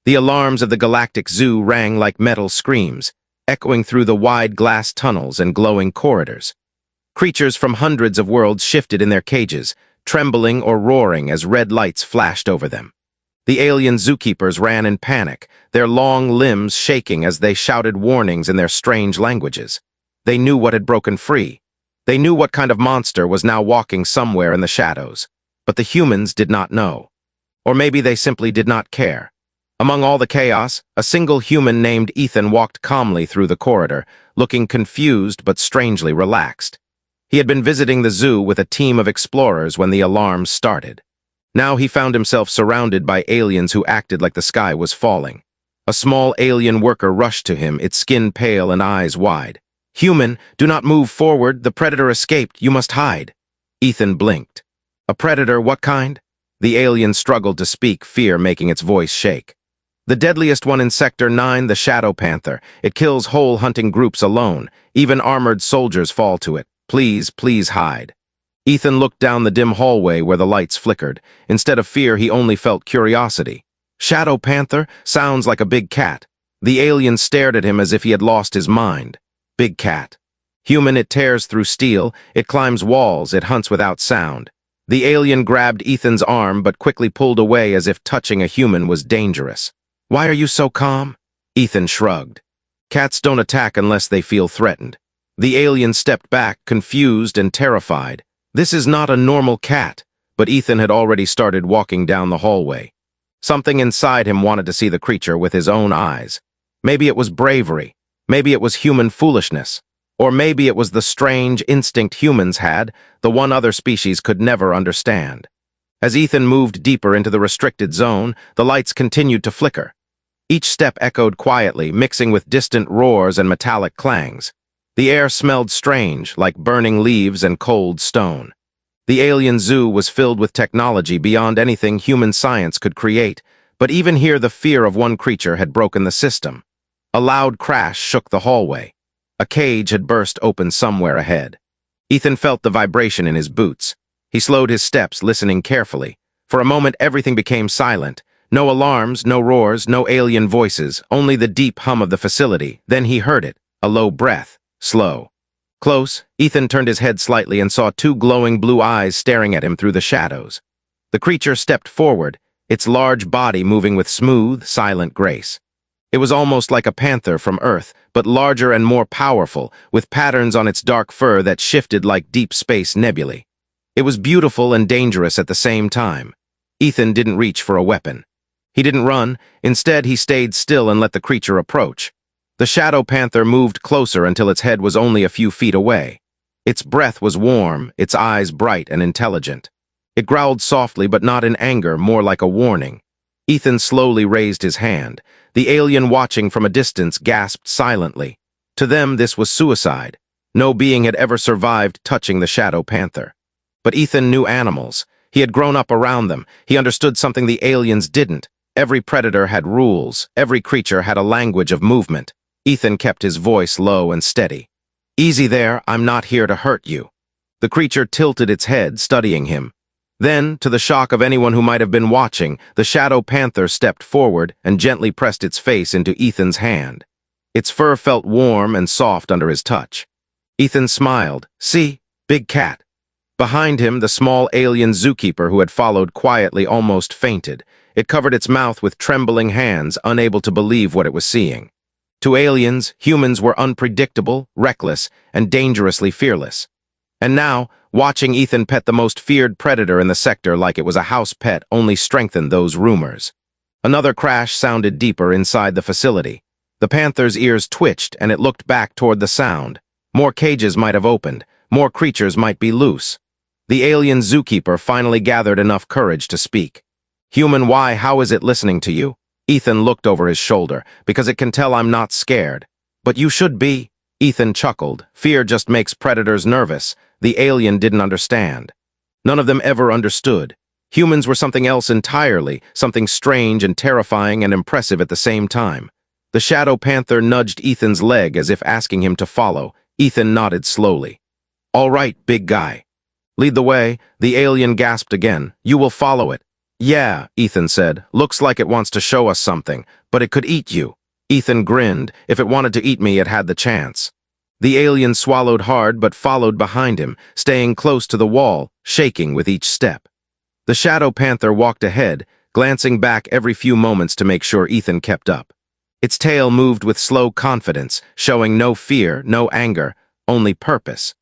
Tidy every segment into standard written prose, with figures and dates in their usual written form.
The alarms of the galactic zoo rang like metal screams, echoing through the wide glass tunnels and glowing corridors. Creatures from hundreds of worlds shifted in their cages, trembling or roaring as red lights flashed over them. The alien zookeepers ran in panic, their long limbs shaking as they shouted warnings in their strange languages. They knew what had broken free. They knew what kind of monster was now walking somewhere in the shadows. But the humans did not know. Or maybe they simply did not care. Among all the chaos, a single human named Ethan walked calmly through the corridor, looking confused but strangely relaxed. He had been visiting the zoo with a team of explorers when the alarms started. Now he found himself surrounded by aliens who acted like the sky was falling. A small alien worker rushed to him, its skin pale and eyes wide. "Human, do not move forward. The predator escaped. You must hide." Ethan blinked. "A predator? What kind?" The alien struggled to speak, fear making its voice shake. "The deadliest one in Sector 9, the Shadow Panther. It kills whole hunting groups alone. Even armored soldiers fall to it. Please, please hide." Ethan looked down the dim hallway where the lights flickered. Instead of fear, he only felt curiosity. Shadow Panther? Sounds like a big cat. The alien stared at him as if he had lost his mind. Big cat. Human, it tears through steel, it climbs walls, it hunts without sound. The alien grabbed Ethan's arm but quickly pulled away as if touching a human was dangerous. "Why are you so calm?" Ethan shrugged. "Cats don't attack unless they feel threatened." The alien stepped back, confused and terrified. This is not a normal cat, but Ethan had already started walking down the hallway. Something inside him wanted to see the creature with his own eyes. Maybe it was bravery, maybe it was human foolishness, or maybe it was the strange instinct humans had, the one other species could never understand. As Ethan moved deeper into the restricted zone, the lights continued to flicker. Each step echoed quietly, mixing with distant roars and metallic clangs. The air smelled strange, like burning leaves and cold stone. The alien zoo was filled with technology beyond anything human science could create, but even here the fear of one creature had broken the system. A loud crash shook the hallway. A cage had burst open somewhere ahead. Ethan felt the vibration in his boots. He slowed his steps, listening carefully. For a moment everything became silent. No alarms, no roars, no alien voices, only the deep hum of the facility. Then he heard it, a low breath. Slow. Close, Ethan turned his head slightly and saw two glowing blue eyes staring at him through the shadows. The creature stepped forward, its large body moving with smooth, silent grace. It was almost like a panther from Earth, but larger and more powerful, with patterns on its dark fur that shifted like deep space nebulae. It was beautiful and dangerous at the same time. Ethan didn't reach for a weapon. He didn't run, instead he stayed still and let the creature approach. The Shadow Panther moved closer until its head was only a few feet away. Its breath was warm, its eyes bright and intelligent. It growled softly but not in anger, more like a warning. Ethan slowly raised his hand. The alien watching from a distance gasped silently. To them this was suicide. No being had ever survived touching the Shadow Panther. But Ethan knew animals. He had grown up around them. He understood something the aliens didn't. Every predator had rules. Every creature had a language of movement. Ethan kept his voice low and steady. "Easy there, I'm not here to hurt you." The creature tilted its head, studying him. Then, to the shock of anyone who might have been watching, the Shadow Panther stepped forward and gently pressed its face into Ethan's hand. Its fur felt warm and soft under his touch. Ethan smiled. "See, big cat." Behind him, the small alien zookeeper who had followed quietly almost fainted. It covered its mouth with trembling hands, unable to believe what it was seeing. To aliens, humans were unpredictable, reckless, and dangerously fearless. And now, watching Ethan pet the most feared predator in the sector like it was a house pet only strengthened those rumors. Another crash sounded deeper inside the facility. The panther's ears twitched and it looked back toward the sound. More cages might have opened, more creatures might be loose. The alien zookeeper finally gathered enough courage to speak. "Human, why, how is it listening to you?" Ethan looked over his shoulder. "Because it can tell I'm not scared." "But you should be." Ethan chuckled. Fear just makes predators nervous. The alien didn't understand. None of them ever understood. Humans were something else entirely, something strange and terrifying and impressive at the same time. The Shadow Panther nudged Ethan's leg as if asking him to follow. Ethan nodded slowly. "All right, big guy." "Lead the way." The alien gasped again. "You will follow it." Yeah, Ethan said. Looks like it wants to show us something, but it could eat you. Ethan grinned. If it wanted to eat me, it had the chance. The alien swallowed hard but followed behind him, staying close to the wall, shaking with each step. The shadow panther walked ahead, glancing back every few moments to make sure Ethan kept up. Its tail moved with slow confidence, showing no fear, no anger, only purpose.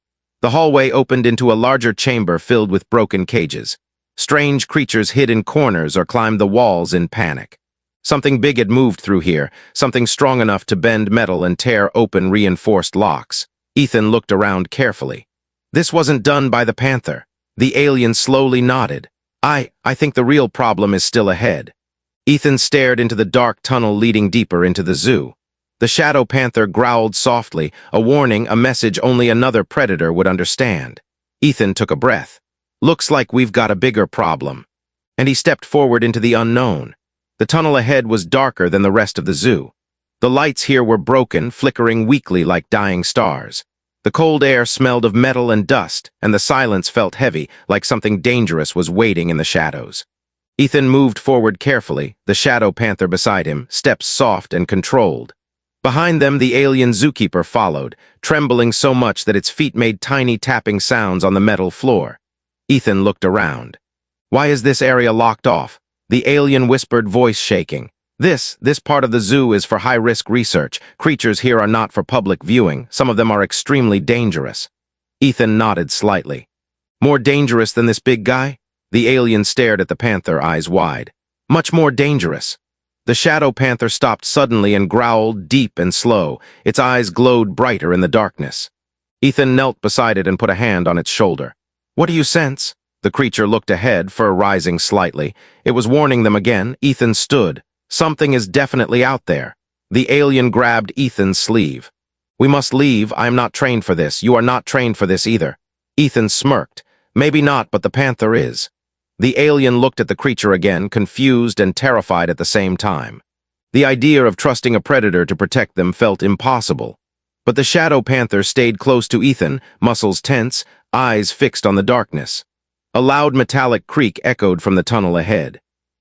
The hallway opened into a larger chamber filled with broken cages. Strange creatures hid in corners or climbed the walls in panic. Something big had moved through here, something strong enough to bend metal and tear open reinforced locks. Ethan looked around carefully. This wasn't done by the panther. The alien slowly nodded. I think the real problem is still ahead. Ethan stared into the dark tunnel leading deeper into the zoo. The shadow panther growled softly, a warning, a message only another predator would understand. Ethan took a breath. Looks like we've got a bigger problem. And he stepped forward into the unknown. The tunnel ahead was darker than the rest of the zoo. The lights here were broken, flickering weakly like dying stars. The cold air smelled of metal and dust, and the silence felt heavy, like something dangerous was waiting in the shadows. Ethan moved forward carefully, the shadow panther beside him, steps soft and controlled. Behind them, the alien zookeeper followed, trembling so much that its feet made tiny tapping sounds on the metal floor. Ethan looked around. Why is this area locked off? The alien whispered, voice shaking. This part of the zoo is for high-risk research. Creatures here are not for public viewing. Some of them are extremely dangerous. Ethan nodded slightly. More dangerous than this big guy? The alien stared at the panther, eyes wide. Much more dangerous. The shadow panther stopped suddenly and growled deep and slow. Its eyes glowed brighter in the darkness. Ethan knelt beside it and put a hand on its shoulder. What do you sense? The creature looked ahead, fur rising slightly. It was warning them again. Ethan stood. Something is definitely out there. The alien grabbed Ethan's sleeve. We must leave. I am not trained for this. You are not trained for this either. Ethan smirked. Maybe not, but the panther is. The alien looked at the creature again, confused and terrified at the same time. The idea of trusting a predator to protect them felt impossible. But the shadow panther stayed close to Ethan, muscles tense, eyes fixed on the darkness. A loud metallic creak echoed from the tunnel ahead.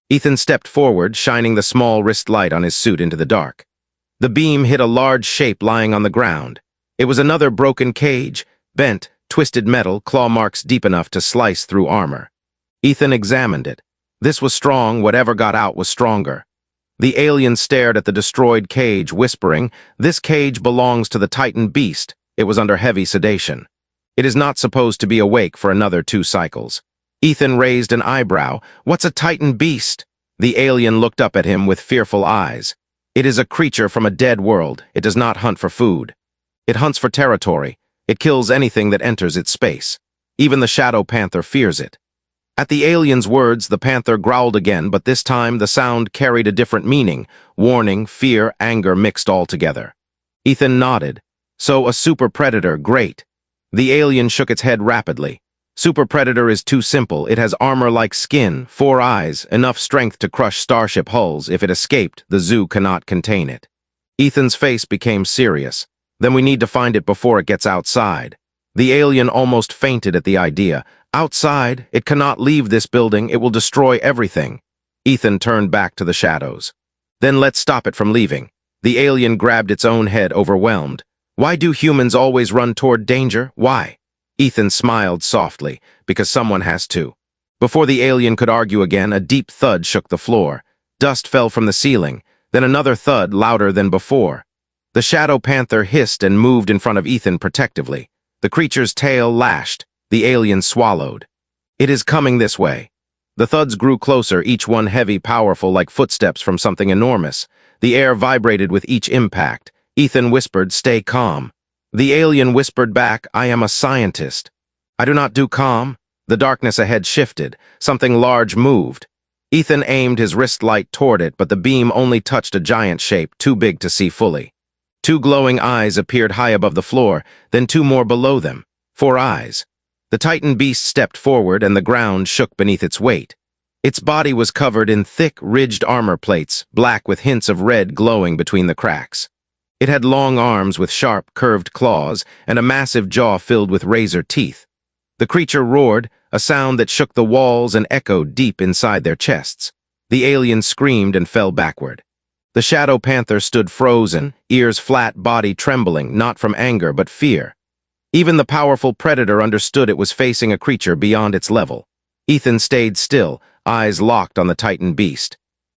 Ethan stepped forward, shining the small wrist light on his suit into the dark. The beam hit a large shape lying on the ground. It was another broken cage, bent, twisted metal, claw marks deep enough to slice through armor. Ethan examined it. This was strong, whatever got out was stronger. The alien stared at the destroyed cage, whispering, "This cage belongs to the Titan beast." It was under heavy sedation. It is not supposed to be awake for another 2 cycles. Ethan raised an eyebrow. What's a Titan beast? The alien looked up at him with fearful eyes. It is a creature from a dead world. It does not hunt for food. It hunts for territory. It kills anything that enters its space. Even the shadow panther fears it. At the alien's words, the panther growled again, but this time the sound carried a different meaning. Warning, fear, anger mixed all together. Ethan nodded. So a super predator, great. The alien shook its head rapidly. Super predator is too simple. It has armor like skin, 4 eyes, enough strength to crush starship hulls. If it escaped, the zoo cannot contain it. Ethan's face became serious. Then we need to find it before it gets outside. The alien almost fainted at the idea. Outside, it cannot leave this building. It will destroy everything. Ethan turned back to the shadows. Then let's stop it from leaving. The alien grabbed its own head, overwhelmed. Why do humans always run toward danger? Why? Ethan smiled softly, because someone has to. Before the alien could argue again, a deep thud shook the floor. Dust fell from the ceiling, then another thud louder than before. The shadow panther hissed and moved in front of Ethan protectively. The creature's tail lashed. The alien swallowed. It is coming this way. The thuds grew closer, each one heavy, powerful, like footsteps from something enormous. The air vibrated with each impact. Ethan whispered, "Stay calm." The alien whispered back, "I am a scientist." "I do not do calm." The darkness ahead shifted. Something large moved. Ethan aimed his wrist light toward it, but the beam only touched a giant shape, too big to see fully. 2 glowing eyes appeared high above the floor, then 2 more below them. 4 eyes. The Titan beast stepped forward, and the ground shook beneath its weight. Its body was covered in thick, ridged armor plates, black with hints of red glowing between the cracks. It had long arms with sharp, curved claws and a massive jaw filled with razor teeth. The creature roared, a sound that shook the walls and echoed deep inside their chests. The alien screamed and fell backward. The shadow panther stood frozen, ears flat, body trembling, not from anger but fear. Even the powerful predator understood it was facing a creature beyond its level. Ethan stayed still, eyes locked on the titan beast.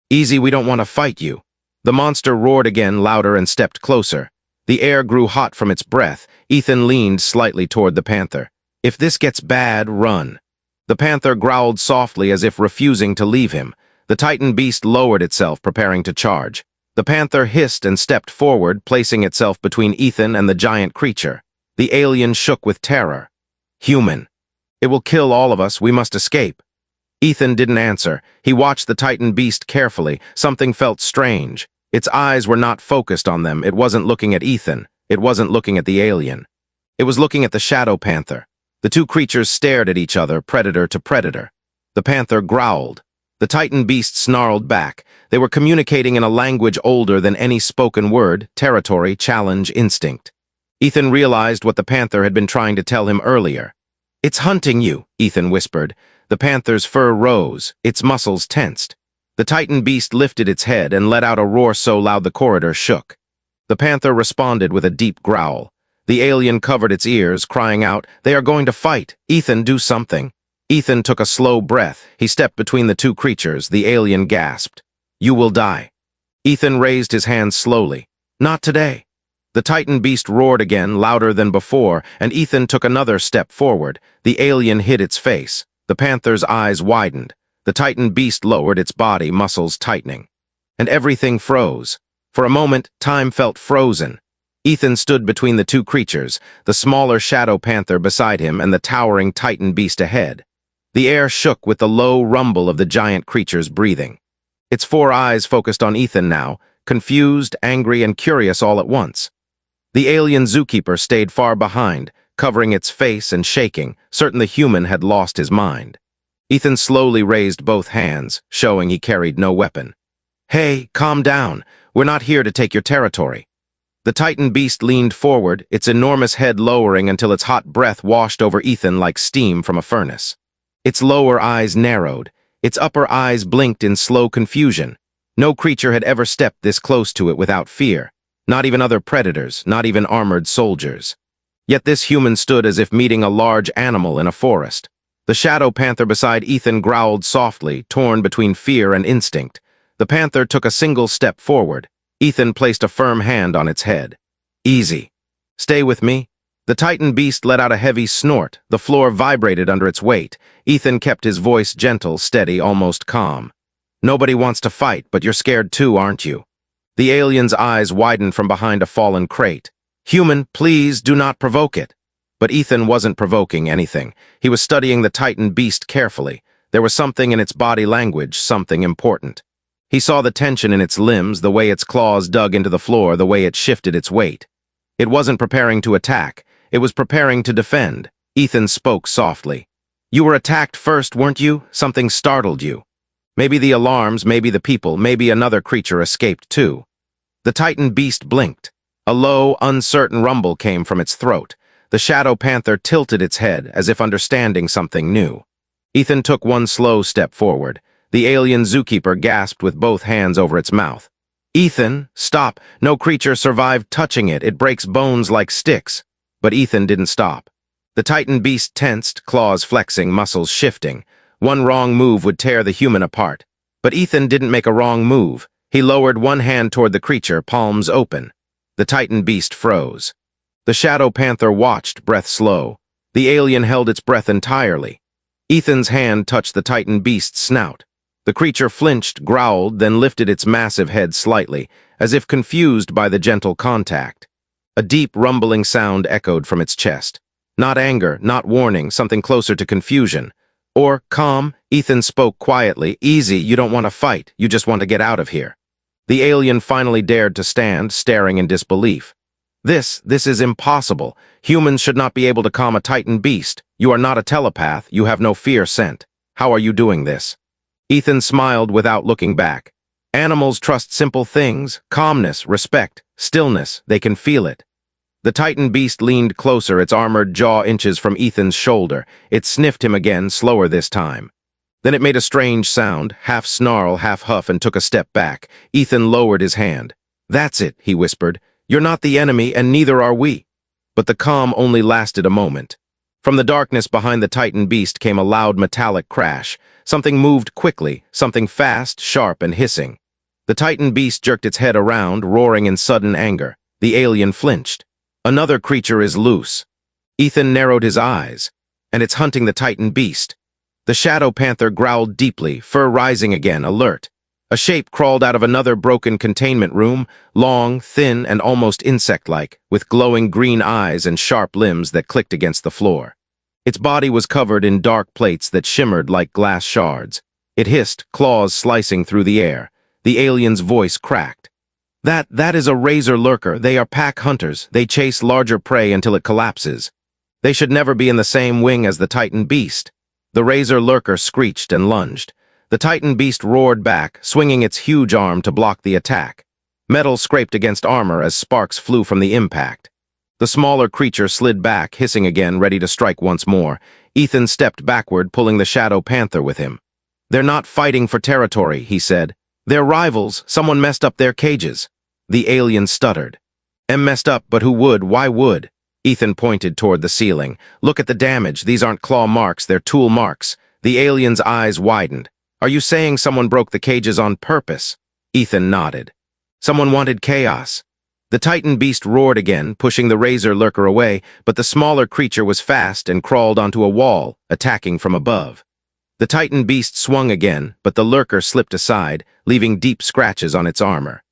"Easy, we don't want to fight you." The monster roared again, louder, and stepped closer. The air grew hot from its breath. Ethan leaned slightly toward the panther. "If this gets bad, run." The panther growled softly as if refusing to leave him. The titan beast lowered itself, preparing to charge. The panther hissed and stepped forward, placing itself between Ethan and the giant creature. The alien shook with terror. "Human. It will kill all of us. We must escape." Ethan didn't answer. He watched the titan beast carefully. Something felt strange. Its eyes were not focused on them. It wasn't looking at Ethan. It wasn't looking at the alien. It was looking at the shadow panther. The two creatures stared at each other, predator to predator. The panther growled. The titan beast snarled back. They were communicating in a language older than any spoken word: territory, challenge, instinct. Ethan realized what the panther had been trying to tell him earlier. "It's hunting you," Ethan whispered. The panther's fur rose, its muscles tensed. The titan beast lifted its head and let out a roar so loud the corridor shook. The panther responded with a deep growl. The alien covered its ears, crying out, "They are going to fight! Ethan, do something!" Ethan took a slow breath. He stepped between the two creatures. The alien gasped. "You will die." Ethan raised his hands slowly. "Not today." The titan beast roared again, louder than before, and Ethan took another step forward. The alien hid its face. The panther's eyes widened. The titan beast lowered its body, muscles tightening. And everything froze. For a moment, time felt frozen. Ethan stood between the two creatures, the smaller shadow panther beside him and the towering titan beast ahead. The air shook with the low rumble of the giant creature's breathing. Its four eyes focused on Ethan now, confused, angry, and curious all at once. The alien Zookeeper stayed far behind, covering its face and shaking, certain the human had lost his mind. Ethan slowly raised both hands, showing he carried no weapon. "Hey, calm down. We're not here to take your territory." The titan beast leaned forward, its enormous head lowering until its hot breath washed over Ethan like steam from a furnace. Its lower eyes narrowed. Its upper eyes blinked in slow confusion. No creature had ever stepped this close to it without fear. Not even other predators, not even armored soldiers. Yet this human stood as if meeting a large animal in a forest. The shadow panther beside Ethan growled softly, torn between fear and instinct. The panther took a single step forward. Ethan placed a firm hand on its head. "Easy. Stay with me." The titan beast let out a heavy snort. The floor vibrated under its weight. Ethan kept his voice gentle, steady, almost calm. "Nobody wants to fight, but you're scared too, aren't you?" The alien's eyes widened from behind a fallen crate. "Human, please do not provoke it." But Ethan wasn't provoking anything. He was studying the titan beast carefully. There was something in its body language, something important. He saw the tension in its limbs, the way its claws dug into the floor, the way it shifted its weight. It wasn't preparing to attack. It was preparing to defend. Ethan spoke softly. "You were attacked first, weren't you? Something startled you. Maybe the alarms, maybe the people, maybe another creature escaped too." The titan beast blinked. A low, uncertain rumble came from its throat. The shadow panther tilted its head, as if understanding something new. Ethan took one slow step forward. The alien Zookeeper gasped with both hands over its mouth. "Ethan, stop. No creature survived touching it. It breaks bones like sticks." But Ethan didn't stop. The titan beast tensed, claws flexing, muscles shifting. One wrong move would tear the human apart. But Ethan didn't make a wrong move. He lowered one hand toward the creature, palms open. The titan beast froze. The shadow panther watched, breath slow. The alien held its breath entirely. Ethan's hand touched the titan beast's snout. The creature flinched, growled, then lifted its massive head slightly, as if confused by the gentle contact. A deep, rumbling sound echoed from its chest. Not anger, not warning, something closer to confusion. Or calm, Ethan spoke quietly. "Easy, you don't want to fight, you just want to get out of here." The alien finally dared to stand, staring in disbelief. This is impossible. Humans should not be able to calm a titan beast. You are not a telepath, you have no fear scent. How are you doing this?" Ethan smiled without looking back. "Animals trust simple things, calmness, respect, stillness, they can feel it." The Titan beast leaned closer, its armored jaw inches from Ethan's shoulder. It sniffed him again, slower this time. Then it made a strange sound, half snarl, half huff, and took a step back. Ethan lowered his hand. "That's it," he whispered. "You're not the enemy, and neither are we." But the calm only lasted a moment. From the darkness behind the Titan beast came a loud metallic crash. Something moved quickly, something fast, sharp, and hissing. The Titan beast jerked its head around, roaring in sudden anger. The alien flinched. "Another creature is loose." Ethan narrowed his eyes. "And it's hunting the Titan beast." The shadow panther growled deeply, fur rising again, alert. A shape crawled out of another broken containment room, long, thin, and almost insect-like, with glowing green eyes and sharp limbs that clicked against the floor. Its body was covered in dark plates that shimmered like glass shards. It hissed, claws slicing through the air. The alien's voice cracked. That is a razor lurker. They are pack hunters. They chase larger prey until it collapses. They should never be in the same wing as the Titan beast." The razor lurker screeched and lunged. The Titan beast roared back, swinging its huge arm to block the attack. Metal scraped against armor as sparks flew from the impact. The smaller creature slid back, hissing again, ready to strike once more. Ethan stepped backward, pulling the shadow panther with him. "They're not fighting for territory," he said. "They're rivals. Someone messed up their cages." The alien stuttered. Messed up, but who would? Why would?" Ethan pointed toward the ceiling. "Look at the damage. These aren't claw marks, they're tool marks." The alien's eyes widened. "Are you saying someone broke the cages on purpose?" Ethan nodded. "Someone wanted chaos." The Titan beast roared again, pushing the razor lurker away, but the smaller creature was fast and crawled onto a wall, attacking from above. The Titan beast swung again, but the lurker slipped aside, leaving deep scratches on its armor.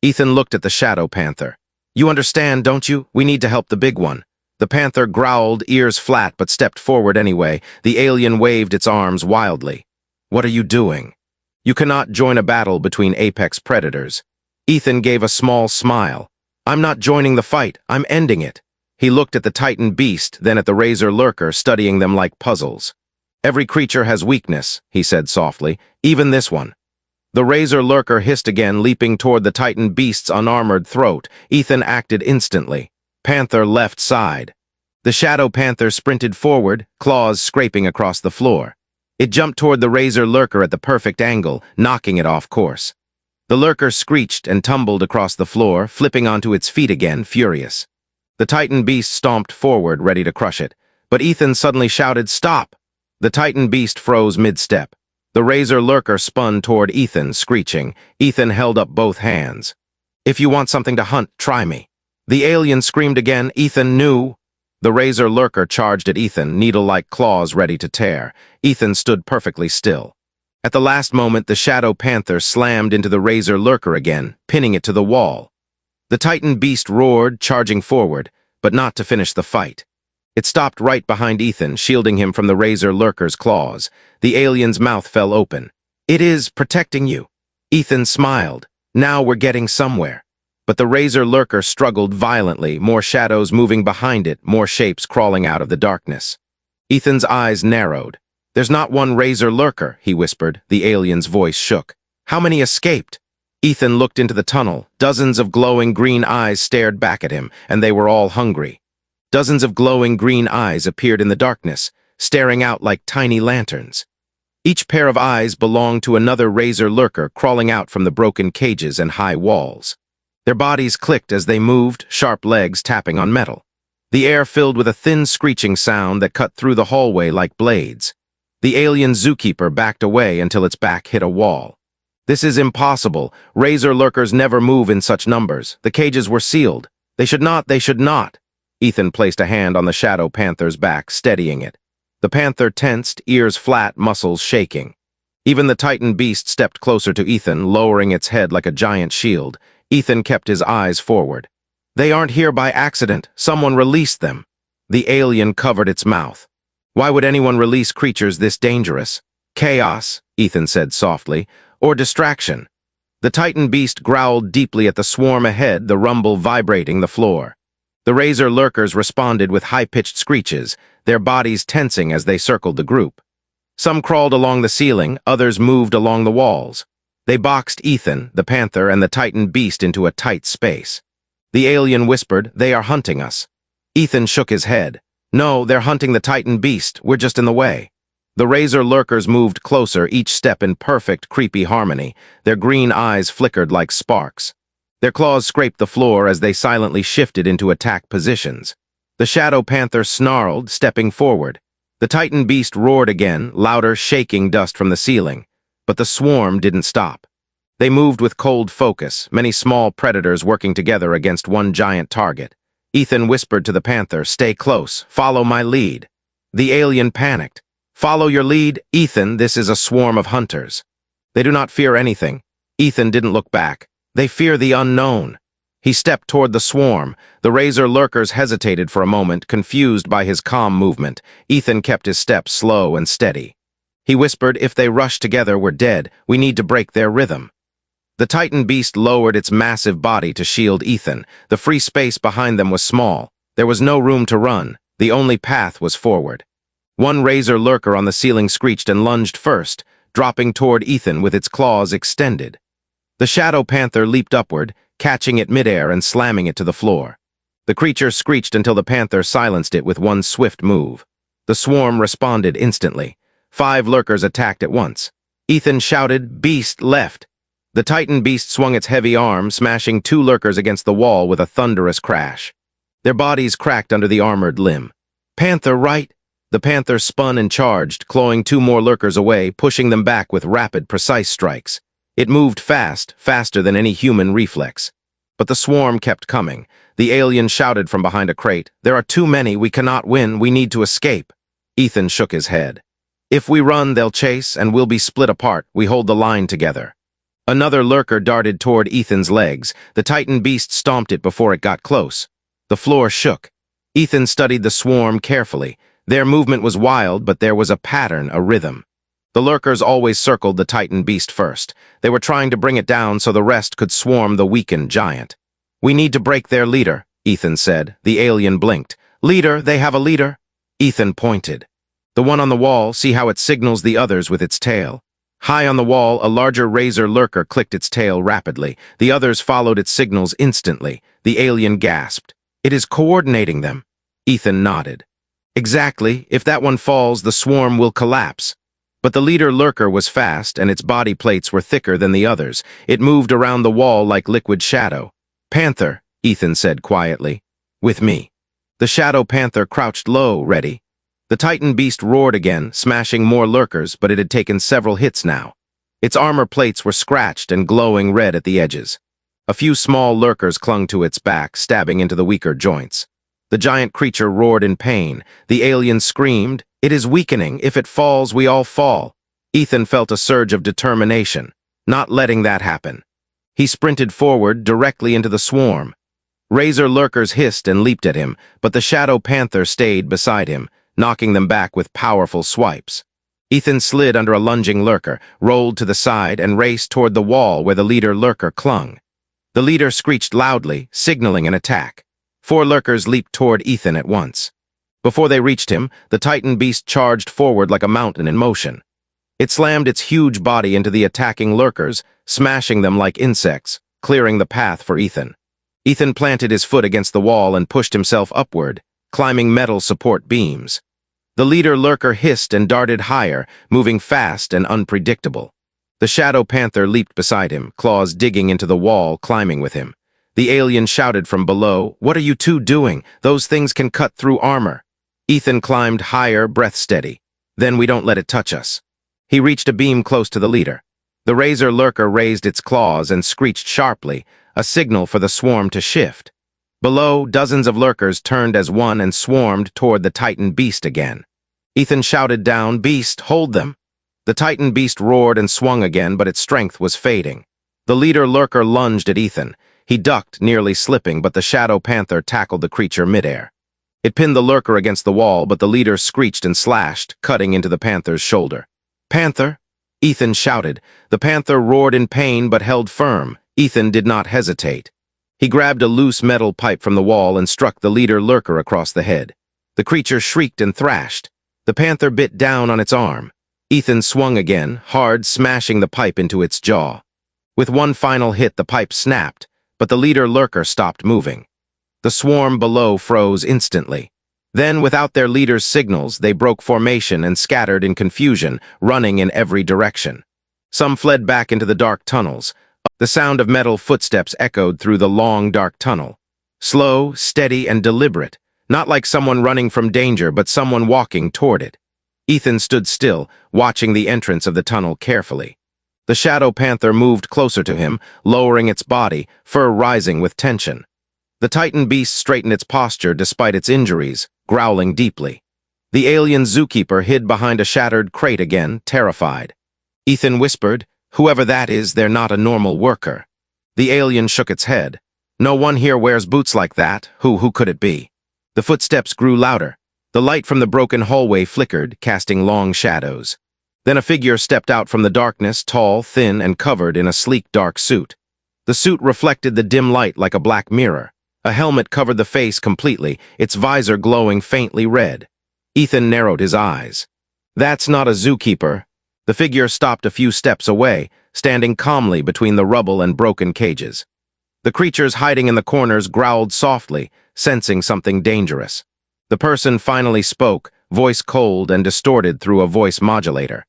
Ethan looked at the shadow panther. "You understand, don't you? We need to help the big one." The panther growled, ears flat, but stepped forward anyway. The alien waved its arms wildly. "What are you doing?" "You cannot join a battle between apex predators." Ethan gave a small smile. "I'm not joining the fight, I'm ending it." He looked at the Titan beast, then at the razor lurker, studying them like puzzles. "Every creature has weakness," he said softly, "even this one." The razor lurker hissed again, leaping toward the Titan beast's unarmored throat. Ethan acted instantly. Panther left side. The shadow panther sprinted forward, claws scraping across the floor. It jumped toward the razor lurker at the perfect angle, knocking it off course. The lurker screeched and tumbled across the floor, flipping onto its feet again, furious. The Titan beast stomped forward, ready to crush it. But Ethan suddenly shouted, "Stop!" The Titan beast froze mid-step. The razor lurker spun toward Ethan, screeching. Ethan held up both hands. "If you want something to hunt, try me." The alien screamed again. Ethan knew. The razor lurker charged at Ethan, needle-like claws ready to tear. Ethan stood perfectly still. At the last moment, the shadow panther slammed into the razor lurker again, pinning it to the wall. The Titan beast roared, charging forward, but not to finish the fight. It stopped right behind Ethan, shielding him from the razor lurker's claws. The alien's mouth fell open. "It is protecting you." Ethan smiled. "Now we're getting somewhere." But the razor lurker struggled violently, more shadows moving behind it, more shapes crawling out of the darkness. Ethan's eyes narrowed. "There's not one razor lurker," he whispered. The alien's voice shook. "How many escaped?" Ethan looked into the tunnel. Dozens of glowing green eyes stared back at him, and they were all hungry. Dozens of glowing green eyes appeared in the darkness, staring out like tiny lanterns. Each pair of eyes belonged to another razor lurker crawling out from the broken cages and high walls. Their bodies clicked as they moved, sharp legs tapping on metal. The air filled with a thin screeching sound that cut through the hallway like blades. The alien Zookeeper backed away until its back hit a wall. "This is impossible. Razor lurkers never move in such numbers. The cages were sealed. They should not." Ethan placed a hand on the shadow panther's back, steadying it. The panther tensed, ears flat, muscles shaking. Even the Titan beast stepped closer to Ethan, lowering its head like a giant shield. Ethan kept his eyes forward. "They aren't here by accident. Someone released them." The alien covered its mouth. "Why would anyone release creatures this dangerous?" "Chaos," Ethan said softly, "or distraction." The Titan beast growled deeply at the swarm ahead, the rumble vibrating the floor. The razor lurkers responded with high-pitched screeches, their bodies tensing as they circled the group. Some crawled along the ceiling, others moved along the walls. They boxed Ethan, the panther, and the Titan beast into a tight space. The alien whispered, "They are hunting us." Ethan shook his head. "No, they're hunting the Titan beast. We're just in the way." The razor lurkers moved closer, each step in perfect, creepy harmony. Their green eyes flickered like sparks. Their claws scraped the floor as they silently shifted into attack positions. The shadow panther snarled, stepping forward. The Titan beast roared again, louder, shaking dust from the ceiling. But the swarm didn't stop. They moved with cold focus, many small predators working together against one giant target. Ethan whispered to the panther, "Stay close. Follow my lead." The alien panicked. "Follow your lead, Ethan. This is a swarm of hunters. They do not fear anything." Ethan didn't look back. "They fear the unknown." He stepped toward the swarm. The razor lurkers hesitated for a moment, confused by his calm movement. Ethan kept his steps slow and steady. He whispered, "If they rush together, we're dead. We need to break their rhythm." The Titan beast lowered its massive body to shield Ethan. The free space behind them was small. There was no room to run. The only path was forward. One razor lurker on the ceiling screeched and lunged first, dropping toward Ethan with its claws extended. The shadow panther leaped upward, catching it midair and slamming it to the floor. The creature screeched until the panther silenced it with one swift move. The swarm responded instantly. 5 lurkers attacked at once. Ethan shouted, "Beast left!" The Titan beast swung its heavy arm, smashing 2 lurkers against the wall with a thunderous crash. Their bodies cracked under the armored limb. "Panther, right!" The panther spun and charged, clawing 2 more lurkers away, pushing them back with rapid, precise strikes. It moved fast, faster than any human reflex. But the swarm kept coming. The alien shouted from behind a crate, "There are too many, we cannot win, we need to escape." Ethan shook his head. "If we run, they'll chase, and we'll be split apart. We hold the line together." Another lurker darted toward Ethan's legs. The Titan beast stomped it before it got close. The floor shook. Ethan studied the swarm carefully. Their movement was wild, but there was a pattern, a rhythm. The lurkers always circled the Titan beast first. They were trying to bring it down so the rest could swarm the weakened giant. "We need to break their leader," Ethan said. The alien blinked. "Leader? They have a leader?" Ethan pointed. "The one on the wall, see how it signals the others with its tail." High on the wall, a larger razor lurker clicked its tail rapidly. The others followed its signals instantly. The alien gasped. "It is coordinating them." Ethan nodded. "Exactly. If that one falls, the swarm will collapse." But the leader lurker was fast, and its body plates were thicker than the others. It moved around the wall like liquid shadow. "Panther," Ethan said quietly. "With me." The shadow panther crouched low, ready. The Titan beast roared again, smashing more lurkers, but it had taken several hits now. Its armor plates were scratched and glowing red at the edges. A few small lurkers clung to its back, stabbing into the weaker joints. The giant creature roared in pain. The alien screamed, "It is weakening. If it falls, we all fall." Ethan felt a surge of determination, not letting that happen. He sprinted forward, directly into the swarm. Razor lurkers hissed and leaped at him, but the shadow panther stayed beside him, knocking them back with powerful swipes. Ethan slid under a lunging lurker, rolled to the side, and raced toward the wall where the leader lurker clung. The leader screeched loudly, signaling an attack. 4 lurkers leaped toward Ethan at once. Before they reached him, the Titan beast charged forward like a mountain in motion. It slammed its huge body into the attacking lurkers, smashing them like insects, clearing the path for Ethan. Ethan planted his foot against the wall and pushed himself upward, climbing metal support beams. The leader lurker hissed and darted higher, moving fast and unpredictable. The shadow panther leaped beside him, claws digging into the wall, climbing with him. The alien shouted from below, "What are you 2 doing? Those things can cut through armor." Ethan climbed higher, breath steady. "Then we don't let it touch us." He reached a beam close to the leader. The razor lurker raised its claws and screeched sharply, a signal for the swarm to shift. Below, dozens of lurkers turned as one and swarmed toward the Titan beast again. Ethan shouted down, "Beast, hold them!" The Titan beast roared and swung again, but its strength was fading. The leader lurker lunged at Ethan. He ducked, nearly slipping, but the shadow panther tackled the creature midair. It pinned the lurker against the wall, but the leader screeched and slashed, cutting into the panther's shoulder. "Panther!" Ethan shouted. The panther roared in pain but held firm. Ethan did not hesitate. He grabbed a loose metal pipe from the wall and struck the leader lurker across the head. The creature shrieked and thrashed. The panther bit down on its arm. Ethan swung again, hard, smashing the pipe into its jaw. With one final hit, the pipe snapped. but the leader lurker stopped moving. The swarm below froze instantly. Then, without their leader's signals, they broke formation and scattered in confusion, running in every direction. Some fled back into the dark tunnels. The sound of metal footsteps echoed through the long, dark tunnel. Slow, steady, and deliberate, not like someone running from danger, but someone walking toward it. Ethan stood still, watching the entrance of the tunnel carefully. The shadow panther moved closer to him, lowering its body, fur rising with tension. The titan beast straightened its posture despite its injuries, growling deeply. The alien zookeeper hid behind a shattered crate again, terrified. Ethan whispered, "Whoever that is, they're not a normal worker." The alien shook its head. "No one here wears boots like that. Who could it be?" The footsteps grew louder. The light from the broken hallway flickered, casting long shadows. Then a figure stepped out from the darkness, tall, thin, and covered in a sleek dark suit. The suit reflected the dim light like a black mirror. A helmet covered the face completely, its visor glowing faintly red. Ethan narrowed his eyes. "That's not a zookeeper." The figure stopped a few steps away, standing calmly between the rubble and broken cages. The creatures hiding in the corners growled softly, sensing something dangerous. The person finally spoke, voice cold and distorted through a voice modulator.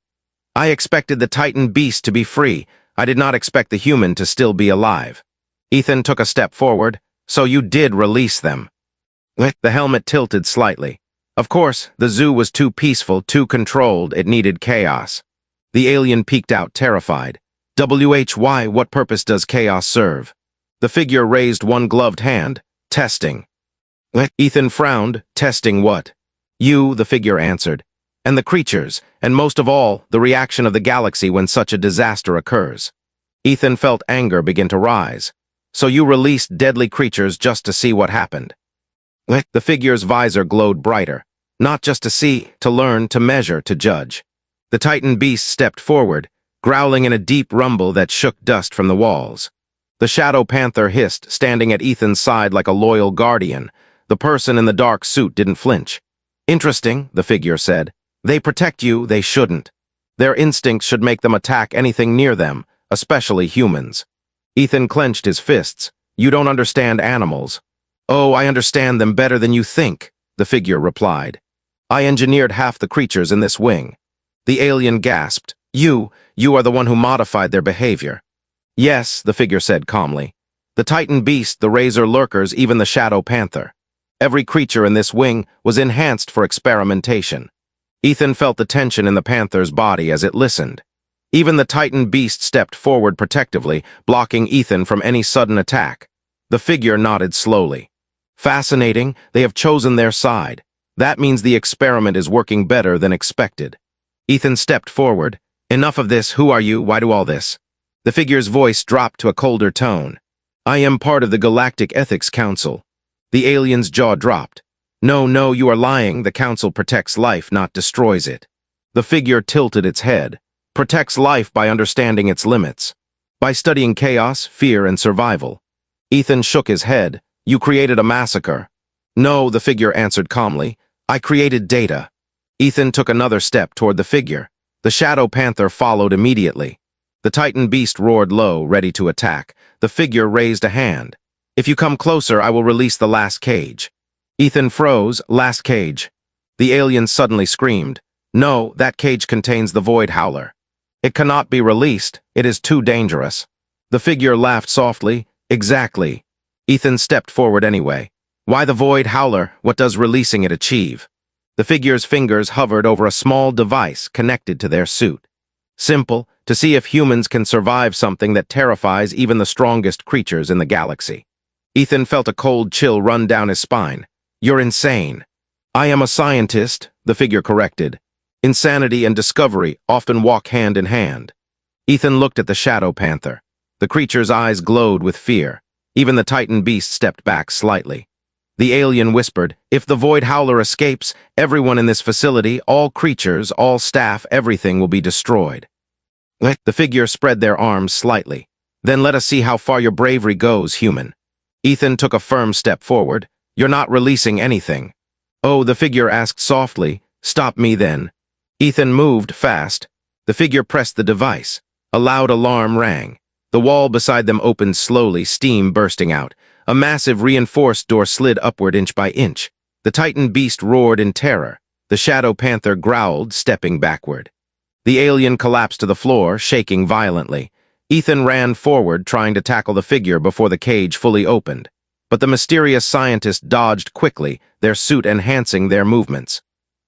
"I expected the titan beast to be free. I did not expect the human to still be alive." Ethan took a step forward. "So you did release them." The helmet tilted slightly. Of course, the zoo was too peaceful, too controlled, it needed chaos. The alien peeked out, terrified. "Why, what purpose does chaos serve?" The figure raised one gloved hand. "Testing." Ethan frowned. "Testing what?" "You," the figure answered. "And the creatures, and most of all, the reaction of the galaxy when such a disaster occurs." Ethan felt anger begin to rise. "So you released deadly creatures just to see what happened?" The figure's visor glowed brighter. "Not just to see, to learn, to measure, to judge." The titan beast stepped forward, growling in a deep rumble that shook dust from the walls. The shadow panther hissed, standing at Ethan's side like a loyal guardian. The person in the dark suit didn't flinch. "Interesting," the figure said. "They protect you, they shouldn't. Their instincts should make them attack anything near them, especially humans." Ethan clenched his fists. "You don't understand animals." "Oh, I understand them better than you think," the figure replied. "I engineered half the creatures in this wing." The alien gasped. You are the one who modified their behavior." "Yes," the figure said calmly. "The titan beast, the razor lurkers, even the shadow panther. Every creature in this wing was enhanced for experimentation." Ethan felt the tension in the panther's body as it listened. Even the titan beast stepped forward protectively, blocking Ethan from any sudden attack. The figure nodded slowly. "Fascinating, they have chosen their side. That means the experiment is working better than expected." Ethan stepped forward. "Enough of this, who are you, why do all this?" The figure's voice dropped to a colder tone. "I am part of the Galactic Ethics Council." The alien's jaw dropped. No, you are lying, the council protects life, not destroys it." The figure tilted its head. "Protects life by understanding its limits. By studying chaos, fear, and survival." Ethan shook his head. "You created a massacre." "No," the figure answered calmly. "I created data." Ethan took another step toward the figure. The shadow panther followed immediately. The titan beast roared low, ready to attack. The figure raised a hand. "If you come closer, I will release the last cage." Ethan froze. "Last cage." The alien suddenly screamed. "No, that cage contains the void howler. It cannot be released. It is too dangerous." The figure laughed softly. "Exactly." Ethan stepped forward anyway. "Why the void howler? What does releasing it achieve?" The figure's fingers hovered over a small device connected to their suit. "Simple, to see if humans can survive something that terrifies even the strongest creatures in the galaxy." Ethan felt a cold chill run down his spine. "You're insane." "I am a scientist," the figure corrected. "Insanity and discovery often walk hand in hand." Ethan looked at the shadow panther. The creature's eyes glowed with fear. Even the titan beast stepped back slightly. The alien whispered, "If the void howler escapes, everyone in this facility, all creatures, all staff, everything will be destroyed." The figure spread their arms slightly. "Then let us see how far your bravery goes, human." Ethan took a firm step forward. "You're not releasing anything." "Oh," the figure asked softly. "Stop me then." Ethan moved fast. The figure pressed the device. A loud alarm rang. The wall beside them opened slowly, steam bursting out. A massive reinforced door slid upward inch by inch. The Titan beast roared in terror. The Shadow Panther growled, stepping backward. The alien collapsed to the floor, shaking violently. Ethan ran forward, trying to tackle the figure before the cage fully opened. But the mysterious scientist dodged quickly, their suit enhancing their movements.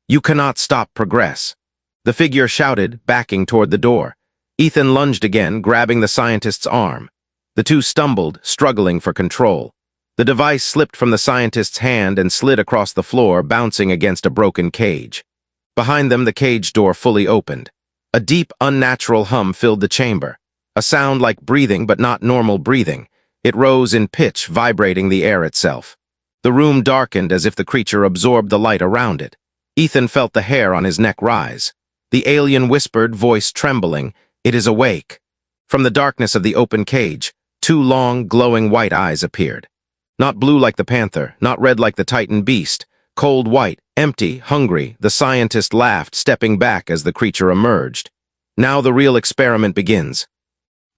"You cannot stop progress," the figure shouted, backing toward the door. Ethan lunged again, grabbing the scientist's arm. The two stumbled, struggling for control. The device slipped from the scientist's hand and slid across the floor, bouncing against a broken cage. Behind them, the cage door fully opened. A deep, unnatural hum filled the chamber. A sound like breathing, but not normal breathing. It rose in pitch, vibrating the air itself. The room darkened as if the creature absorbed the light around it. Ethan felt the hair on his neck rise. The alien whispered, voice trembling, "It is awake." From the darkness of the open cage, two long, glowing white eyes appeared. Not blue like the panther, not red like the Titan beast. Cold white, empty, hungry, the scientist laughed, stepping back as the creature emerged. "Now the real experiment begins."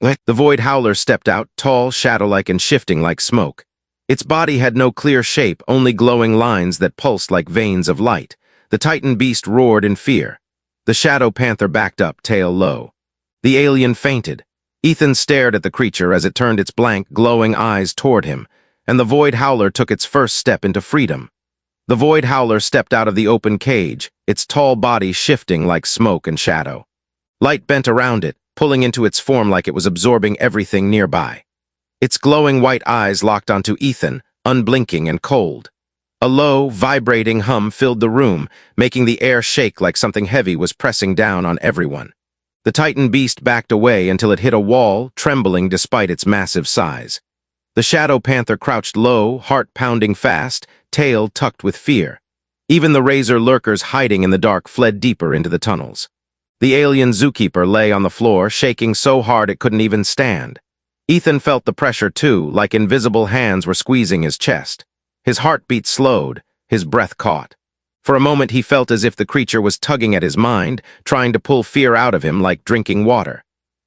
The void howler stepped out, tall, shadow-like, and shifting like smoke. Its body had no clear shape, only glowing lines that pulsed like veins of light. The Titan beast roared in fear. The Shadow Panther backed up, tail low. The alien fainted. Ethan stared at the creature as it turned its blank, glowing eyes toward him, and the void howler took its first step into freedom. The void howler stepped out of the open cage, its tall body shifting like smoke and shadow. Light bent around it, pulling into its form like it was absorbing everything nearby. Its glowing white eyes locked onto Ethan, unblinking and cold. A low, vibrating hum filled the room, making the air shake like something heavy was pressing down on everyone. The Titan beast backed away until it hit a wall, trembling despite its massive size. The Shadow Panther crouched low, heart pounding fast, tail tucked with fear. Even the razor lurkers hiding in the dark fled deeper into the tunnels. The alien Zookeeper lay on the floor, shaking so hard it couldn't even stand. Ethan felt the pressure too, like invisible hands were squeezing his chest. His heartbeat slowed, his breath caught. For a moment he felt as if the creature was tugging at his mind, trying to pull fear out of him like drinking water.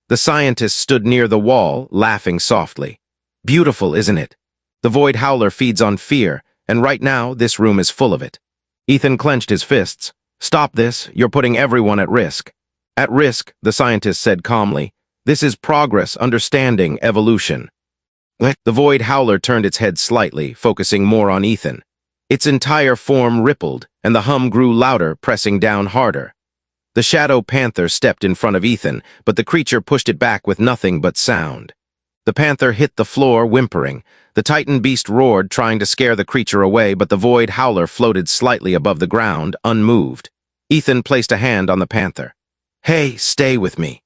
The scientist stood near the wall, laughing softly. "Beautiful, isn't it? The void howler feeds on fear, and right now this room is full of it." Ethan clenched his fists. "Stop this, you're putting everyone at risk." "At risk," the scientist said calmly. "This is progress, understanding, evolution." The void howler turned its head slightly, focusing more on Ethan. Its entire form rippled, and the hum grew louder, pressing down harder. The Shadow Panther stepped in front of Ethan, but the creature pushed it back with nothing but sound. The panther hit the floor, whimpering. The Titan beast roared, trying to scare the creature away, but the void howler floated slightly above the ground, unmoved. Ethan placed a hand on the panther. "Hey, stay with me."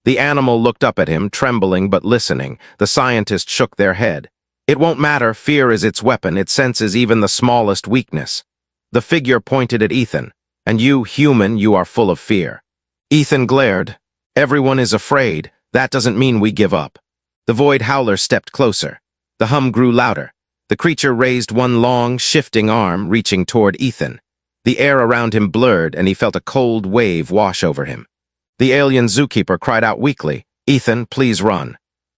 The animal looked up at him, trembling but listening. The scientist shook their head. "It won't matter, fear is its weapon, it senses even the smallest weakness." The figure pointed at Ethan. "And you, human, you are full of fear." Ethan glared. "Everyone is afraid. That doesn't mean we give up." The void howler stepped closer. The hum grew louder. The creature raised one long, shifting arm, reaching toward Ethan. The air around him blurred, and he felt a cold wave wash over him. The alien Zookeeper cried out weakly, "Ethan, please run."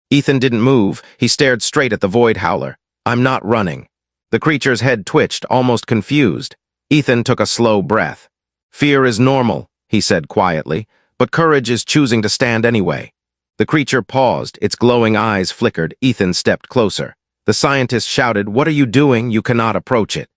Ethan didn't move. He stared straight at the void howler. "I'm not running." The creature's head twitched, almost confused. Ethan took a slow breath. "Fear is normal," he said quietly, "but courage is choosing to stand anyway." The creature paused, its glowing eyes flickered. Ethan stepped closer. The scientist shouted, "What are you doing? You cannot approach it.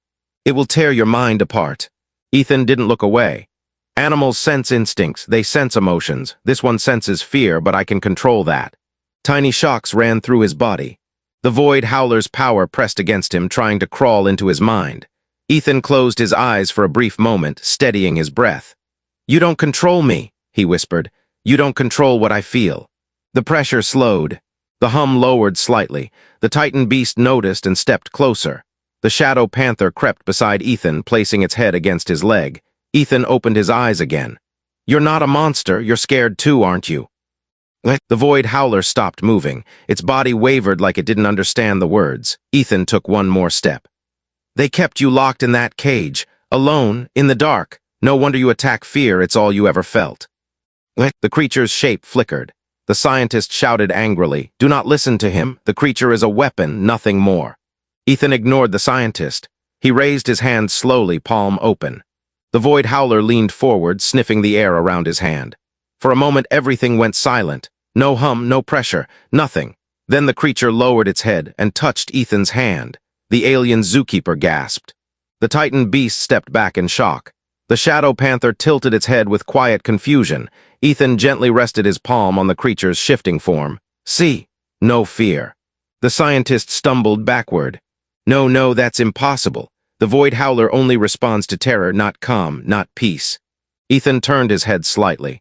It will tear your mind apart." Ethan didn't look away. Animals sense instincts, they sense emotions. This one senses fear, but I can control that. Tiny shocks ran through his body. The void howler's power pressed against him, trying to crawl into his mind. Ethan closed his eyes for a brief moment, steadying his breath. "You don't control me," he whispered. "You don't control what I feel." The pressure slowed. The hum lowered slightly. The Titan beast noticed and stepped closer. The Shadow Panther crept beside Ethan, placing its head against his leg. Ethan opened his eyes again. "You're not a monster, you're scared too, aren't you?" The void howler stopped moving. Its body wavered like it didn't understand the words. Ethan took one more step. "They kept you locked in that cage, alone, in the dark. No wonder you attack fear, it's all you ever felt." The creature's shape flickered. The scientist shouted angrily, "Do not listen to him. The creature is a weapon, nothing more." Ethan ignored the scientist. He raised his hand slowly, palm open. The void howler leaned forward, sniffing the air around his hand. For a moment, everything went silent. No hum, no pressure, nothing. Then the creature lowered its head and touched Ethan's hand. The alien Zookeeper gasped. The Titan beast stepped back in shock. The Shadow Panther tilted its head with quiet confusion. Ethan gently rested his palm on the creature's shifting form. "See, no fear." The scientist stumbled backward. No, that's impossible. The void howler only responds to terror, not calm, not peace." Ethan turned his head slightly.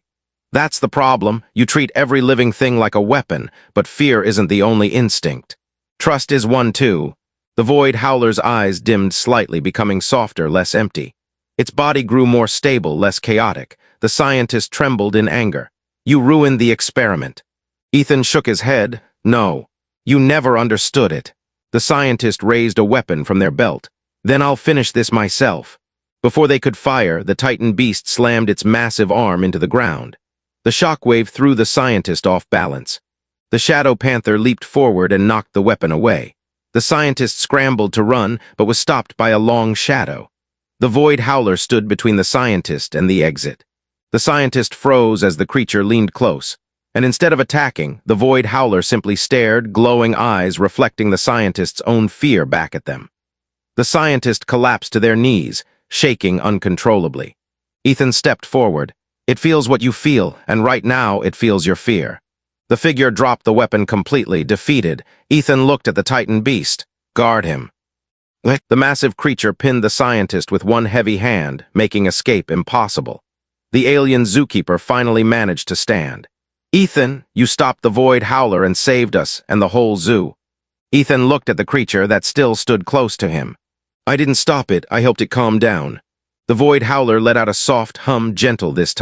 "That's the problem. You treat every living thing like a weapon, but fear isn't the only instinct. Trust is one too." The void howler's eyes dimmed slightly, becoming softer, less empty. Its body grew more stable, less chaotic. The scientist trembled in anger. "You ruined the experiment." Ethan shook his head. "No, you never understood it." The scientist raised a weapon from their belt. "Then I'll finish this myself." Before they could fire, the Titan beast slammed its massive arm into the ground. The shockwave threw the scientist off balance. The Shadow Panther leaped forward and knocked the weapon away. The scientist scrambled to run, but was stopped by a long shadow. The void howler stood between the scientist and the exit. The scientist froze as the creature leaned close, and instead of attacking, the void howler simply stared, glowing eyes reflecting the scientist's own fear back at them. The scientist collapsed to their knees, shaking uncontrollably. Ethan stepped forward. "It feels what you feel, and right now it feels your fear." The figure dropped the weapon completely, defeated. Ethan looked at the Titan beast. "Guard him." The massive creature pinned the scientist with one heavy hand, making escape impossible. The alien Zookeeper finally managed to stand. "Ethan, you stopped the void howler and saved us and the whole zoo." Ethan looked at the creature that still stood close to him. "I didn't stop it, I helped it calm down." The void howler let out a soft hum, gentle this time.